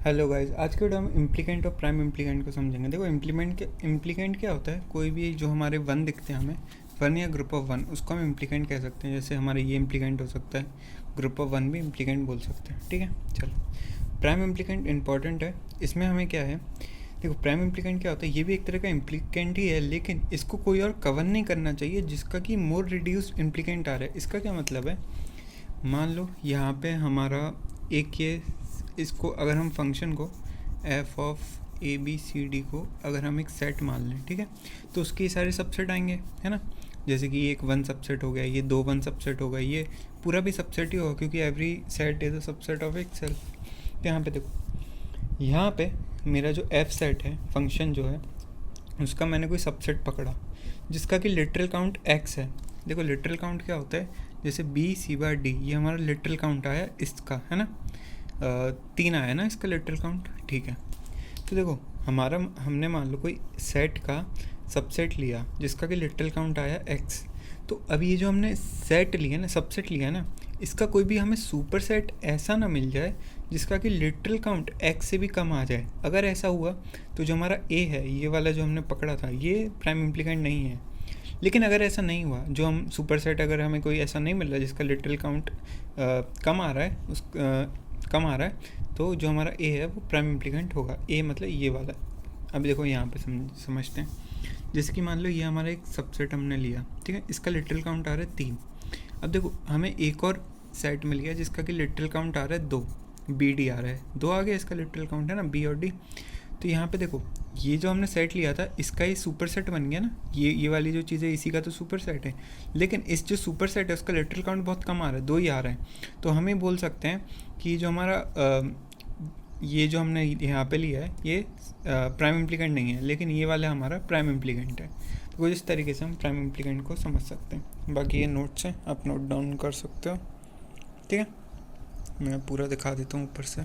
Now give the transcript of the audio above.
Hello guys, आज के video हम इम्प्लीकेंट और प्राइम इम्प्लीकेंट को समझेंगे। देखो, इम्प्लीकेंट क्या होता है? कोई भी जो हमारे वन दिखते हैं हमें, वन या ग्रुप ऑफ वन, उसको हम इम्प्लीकेंट कह सकते हैं। जैसे हमारे ये इम्प्लीकेंट हो सकता है, ग्रुप ऑफ वन भी इम्प्लीकेंट बोल सकते हैं। ठीक है, चलो। प्राइम इम्प्लीकेंट इंपॉर्टेंट है। इसमें हमें क्या है, देखो प्राइम इम्प्लीकेंट क्या होता है, ये भी एक तरह का इम्प्लीकेंट ही है, लेकिन इसको कोई और कवर नहीं करना चाहिए जिसका कि मोर रिड्यूस्ड इम्प्लीकेंट आ रहा है। इसका क्या मतलब है, मान लो यहाँ पे हमारा एक ये, इसको अगर हम फंक्शन को F of A B C D को अगर हम एक सेट मान लें, ठीक है, तो उसके सारे सबसेट आएंगे, है ना। जैसे कि ये एक वन सबसेट हो गया, ये दो वन सबसेट हो गया, ये पूरा भी सबसेट ही होगा क्योंकि every set is a subset of excel. तो यहाँ पे देखो, यहाँ पे मेरा जो एफ सेट है, फंक्शन जो है उसका मैंने कोई सबसेट पकड़ा जिसका कि लिटरल काउंट एक्स है। देखो लिटरल काउंट क्या होता है, जैसे बी सी बार डी, ये हमारा लिटरल काउंट आया इसका, है ना। 3 आया ना इसका लिटरल काउंट, ठीक है। तो देखो हमने मान लो कोई सेट का सबसेट लिया जिसका कि लिटरल काउंट आया एक्स। तो अब ये जो हमने सेट लिया ना, सबसेट लिया ना, इसका कोई भी हमें सुपर सेट ऐसा ना मिल जाए जिसका कि लिटरल काउंट एक्स से भी कम आ जाए। अगर ऐसा हुआ तो जो हमारा ए है, ये वाला जो हमने पकड़ा था, ये प्राइम इम्प्लीकेंट नहीं है। लेकिन अगर ऐसा नहीं हुआ, जो हम सुपर सेट अगर हमें कोई ऐसा नहीं मिल रहा जिसका लिटरल काउंट कम आ रहा है, कम आ रहा है, तो जो हमारा ए है वो प्राइम इम्प्लीकेंट होगा। ए मतलब ये वाला। अभी देखो यहाँ पे समझते हैं। जैसे कि मान लो ये हमारा एक सबसेट हमने लिया, ठीक है, इसका लिटरल काउंट आ रहा है 3। अब देखो हमें एक और सेट मिल गया जिसका कि लिटरल काउंट आ रहा है 2, बी डी आ रहा है 2 आ गया इसका लिटरल काउंट, है ना, बी और डी। तो यहाँ पे देखो ये जो हमने सेट लिया था इसका ये सुपर सेट बन गया ना, ये वाली जो चीज़ है इसी का तो सुपर सेट है। लेकिन इस जो सुपर सेट है उसका लिटरल काउंट बहुत कम आ रहा है, 2 ही आ रहा है। तो हमें बोल सकते हैं कि जो हमारा ये जो हमने यहाँ पे लिया है ये प्राइम इम्प्लीकेंट नहीं है, लेकिन ये वाला हमारा प्राइम इम्प्लीकेंट है। तो कुछ इस तरीके से हम प्राइम इम्प्लीकेंट को समझ सकते हैं। बाकी ये नोट्स हैं, आप नोट डाउन कर सकते हो, ठीक है। मैं पूरा दिखा देता हूँ ऊपर से।